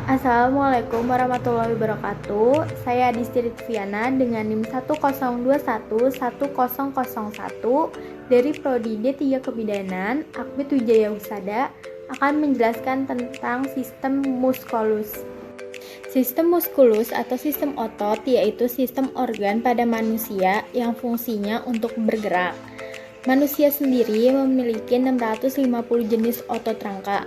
Assalamualaikum warahmatullahi wabarakatuh. Saya Adisti Ritviana dengan NIM 102110001 dari Prodi D3 Kebidanan, Akbid Wijaya Husada akan menjelaskan tentang sistem muskulus. Sistem muskulus atau sistem otot yaitu sistem organ pada manusia yang fungsinya untuk bergerak. Manusia sendiri memiliki 650 jenis otot rangka.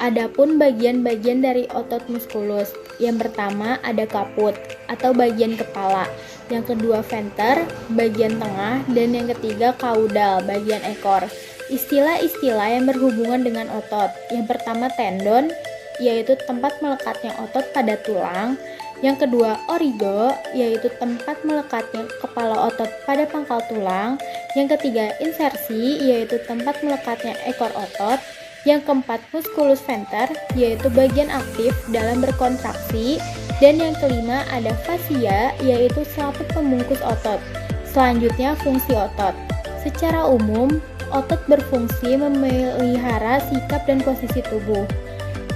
Adapun bagian-bagian dari otot muskulus, yang pertama ada kaput atau bagian kepala, yang kedua venter, bagian tengah, dan yang ketiga caudal, bagian ekor. Istilah-istilah yang berhubungan dengan otot, yang pertama tendon, yaitu tempat melekatnya otot pada tulang, yang kedua origo, yaitu tempat melekatnya kepala otot pada pangkal tulang, yang ketiga insersi, yaitu tempat melekatnya ekor otot, yang keempat musculus venter, yaitu bagian aktif dalam berkontraksi, dan yang kelima ada fascia, yaitu selaput pembungkus otot. Selanjutnya fungsi otot. Secara umum, otot berfungsi memelihara sikap dan posisi tubuh.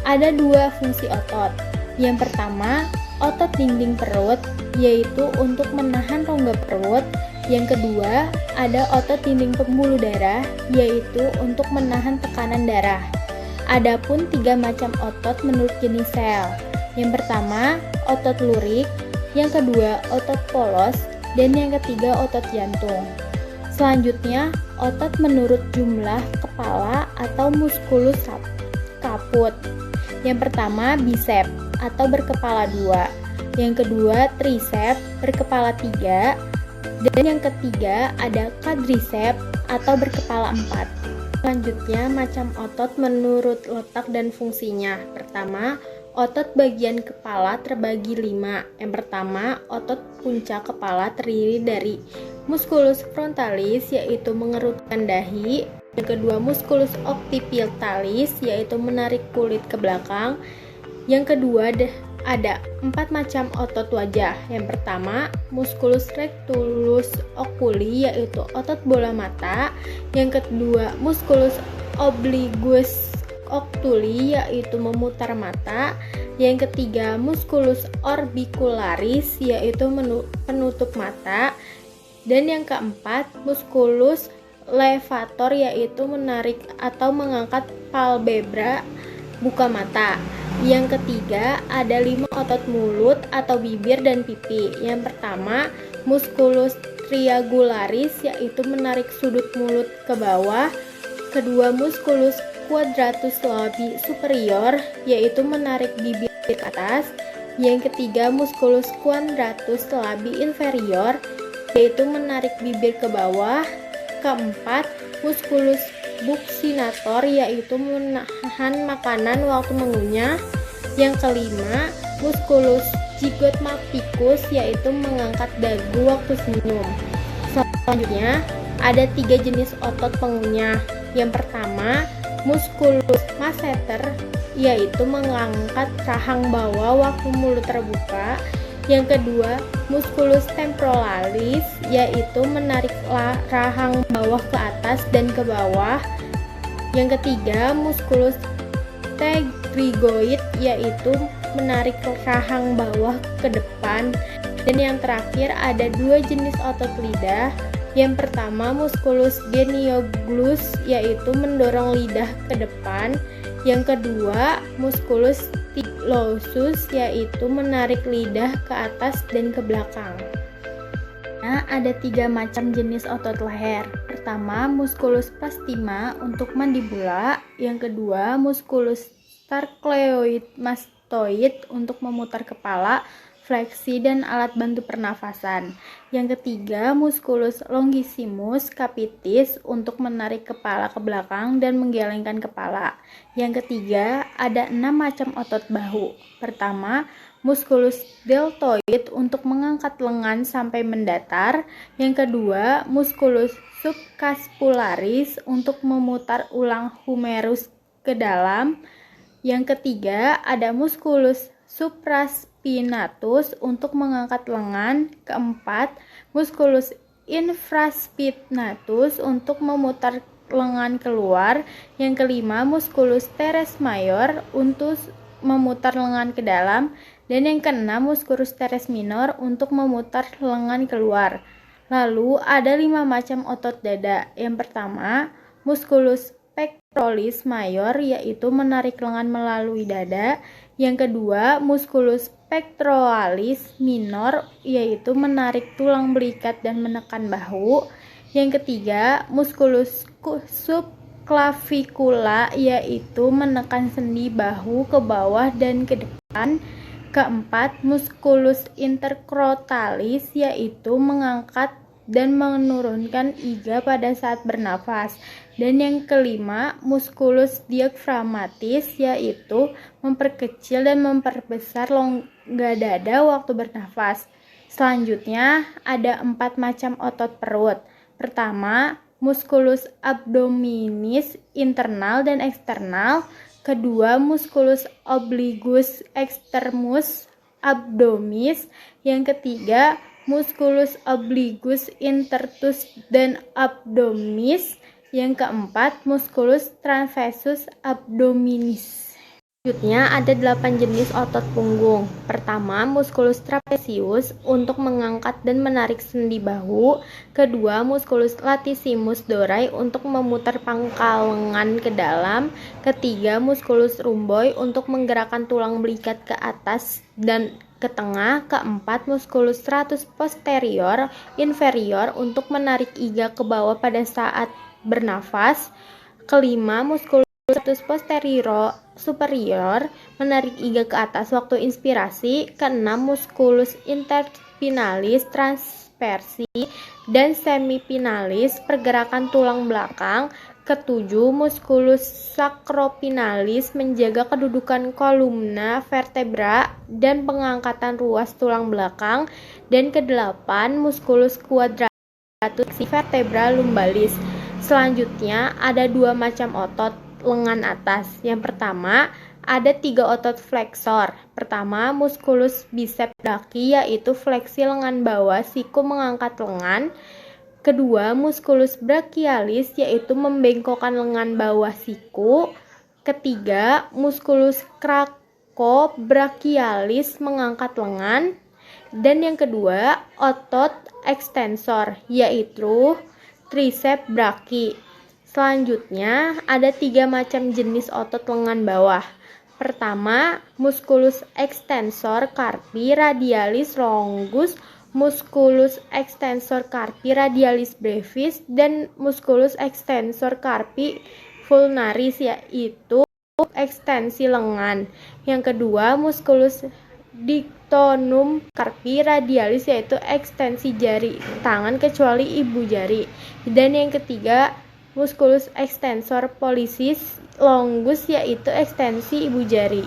Ada dua fungsi otot. Yang pertama, otot dinding perut, yaitu untuk menahan rongga perut. Yang kedua, ada otot dinding pembuluh darah, yaitu untuk menahan tekanan darah. Adapun tiga macam otot menurut jenis sel. Yang pertama, otot lurik, yang kedua, otot polos, dan yang ketiga, otot jantung. Selanjutnya, otot menurut jumlah kepala atau musculus caput. Yang pertama, bicep atau berkepala 2. Yang kedua, tricep berkepala 3. Dan yang ketiga ada quadricep atau berkepala 4. Selanjutnya macam otot menurut letak dan fungsinya. Pertama, otot bagian kepala terbagi 5. Yang pertama, otot puncak kepala terdiri dari musculus frontalis, yaitu mengerutkan dahi. Yang kedua, musculus occipitalis, yaitu menarik kulit ke belakang. Yang kedua ada 4 macam otot wajah. Yang pertama, musculus rectus oculi, yaitu otot bola mata. Yang kedua, musculus obliquus oculi, yaitu memutar mata. Yang ketiga, musculus orbicularis, yaitu penutup mata. Dan yang keempat, musculus levator, yaitu menarik atau mengangkat palpebra, buka mata. Yang ketiga, ada 5 otot mulut atau bibir dan pipi. Yang pertama, musculus triangularis, yaitu menarik sudut mulut ke bawah. Kedua, musculus quadratus labii superior, yaitu menarik bibir ke atas. Yang ketiga, musculus quadratus labii inferior, yaitu menarik bibir ke bawah. Keempat, musculus buccinator, yaitu menahan makanan waktu mengunyah. Yang kelima, musculus zygomatikus, yaitu mengangkat dagu waktu senyum. Selanjutnya, ada 3 jenis otot pengunyah. Yang pertama, musculus masseter, yaitu mengangkat rahang bawah waktu mulut terbuka. Yang kedua, musculus temporalis, yaitu menarik rahang bawah ke atas dan ke bawah. Yang ketiga, musculus pterygoid, yaitu menarik rahang bawah ke depan. Dan yang terakhir ada 2 jenis otot lidah. Yang pertama, musculus genioglus, yaitu mendorong lidah ke depan. Yang kedua, musculus stylosus, yaitu menarik lidah ke atas dan ke belakang. Nah, ada 3 macam jenis otot leher. Pertama, musculus plastima untuk mandibula. Yang kedua, musculus sarcoid mastoid untuk memutar kepala, fleksi, dan alat bantu pernafasan. Yang ketiga, musculus longissimus capitis untuk menarik kepala ke belakang dan menggelengkan kepala. Yang ketiga, ada 6 macam otot bahu. Pertama, musculus deltoid untuk mengangkat lengan sampai mendatar. Yang kedua, musculus subscapularis untuk memutar ulang humerus ke dalam. Yang ketiga, ada musculus supraspinatus untuk mengangkat lengan. Keempat, musculus infraspinatus untuk memutar lengan keluar. Yang kelima, musculus teres major untuk memutar lengan ke dalam, dan yang keenam musculus teres minor untuk memutar lengan keluar. Lalu ada 5 macam otot dada. Yang pertama, musculus pectoralis major, yaitu menarik lengan melalui dada. Yang kedua, musculus pectoralis minor, yaitu menarik tulang belikat dan menekan bahu. Yang ketiga, musculus subclavicula, yaitu menekan sendi bahu ke bawah dan ke depan. Keempat, musculus intercrotalis, yaitu mengangkat dan menurunkan iga pada saat bernafas. Dan yang kelima, musculus diaphragmatis, yaitu memperkecil dan memperbesar rongga dada waktu bernafas. Selanjutnya, ada 4 macam otot perut. Pertama, musculus abdominis internal dan eksternal. Kedua, musculus obliquus extremus abdominis. Yang ketiga, musculus obliquus intertus dan abdominis. Yang keempat, musculus transversus abdominis. Selanjutnya ada 8 jenis otot punggung. Pertama, musculus trapezius untuk mengangkat dan menarik sendi bahu. Kedua, musculus latissimus dorsi untuk memutar pangkal lengan ke dalam. Ketiga, musculus rhomboid untuk menggerakkan tulang belikat ke atas dan ke tengah. Keempat, musculus stratus posterior inferior untuk menarik iga ke bawah pada saat bernafas. Kelima, musculus stratus posterior superior menarik iga ke atas waktu inspirasi. Keenam, musculus interspinalis transversi dan semipinalis pergerakan tulang belakang. Ketujuh, musculus sacropinalis menjaga kedudukan kolumna vertebra dan pengangkatan ruas tulang belakang. Dan kedelapan, musculus quadratus vertebra lumbalis. Selanjutnya ada 2 macam otot lengan atas. Yang pertama, ada 3 otot fleksor. Pertama, musculus biceps brachii, yaitu fleksi lengan bawah siku mengangkat lengan. Kedua, musculus brachialis, yaitu membengkokkan lengan bawah siku. Ketiga, musculus cracobrachialis mengangkat lengan. Dan yang kedua, otot ekstensor, yaitu triceps brachii. Selanjutnya, ada 3 macam jenis otot lengan bawah. Pertama, musculus extensor carpi radialis longus, musculus extensor carpi radialis brevis, dan musculus extensor carpi vulnaris, yaitu ekstensi lengan. Yang kedua, musculus dictonum carpi radialis, yaitu ekstensi jari tangan kecuali ibu jari. Dan yang ketiga, musculus extensor pollicis longus, yaitu ekstensi ibu jari.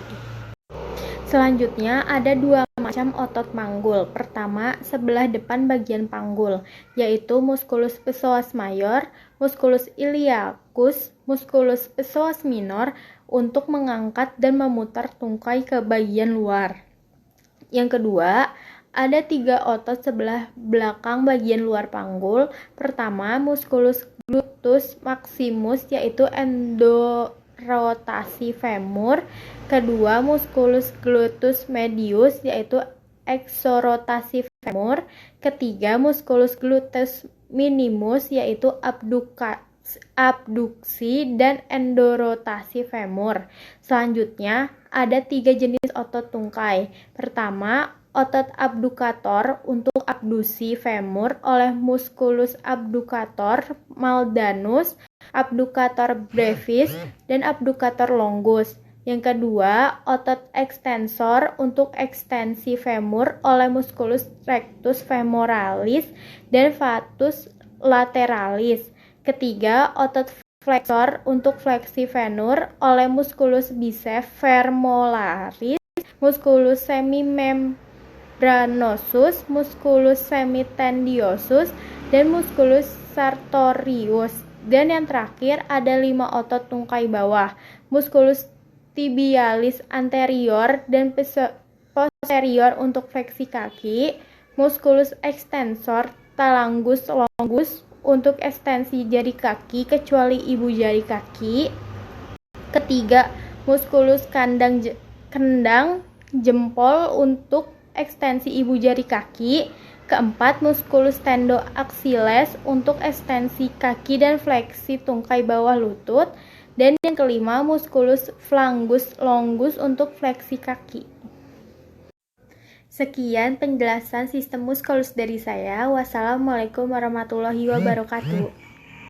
Selanjutnya ada 2 macam otot panggul. Pertama, sebelah depan bagian panggul, yaitu musculus psoas major, musculus iliacus, musculus psoas minor untuk mengangkat dan memutar tungkai ke bagian luar. Yang kedua, ada 3 otot sebelah belakang bagian luar panggul. Pertama, musculus gluteus maximus, yaitu endorotasi femur. Kedua, musculus gluteus medius, yaitu exorotasi femur. Ketiga, musculus gluteus minimus, yaitu abduksi dan endorotasi femur. Selanjutnya, ada 3 jenis otot tungkai. Pertama, otot abdukator untuk abduksi femur oleh musculus abdukator maldanus, abdukator brevis, dan abdukator longus. Yang kedua, otot ekstensor untuk ekstensi femur oleh musculus rectus femoralis dan flatus lateralis. Ketiga, otot fleksor untuk fleksi femur oleh musculus biceps femoralaris, musculus semimembranosus, musculus semitendinosus, dan musculus sartorius. Dan yang terakhir ada 5 otot tungkai bawah, musculus tibialis anterior dan posterior untuk fleksi kaki, musculus extensor talangus longus untuk ekstensi jari kaki kecuali ibu jari kaki. Ketiga, musculus kandang kendang jempol untuk ekstensi ibu jari kaki. Keempat, musculus tendoaxiles untuk ekstensi kaki dan fleksi tungkai bawah lutut. Dan yang kelima, musculus flangus longus untuk fleksi kaki. Sekian penjelasan sistem musculus dari saya. Wassalamualaikum warahmatullahi wabarakatuh.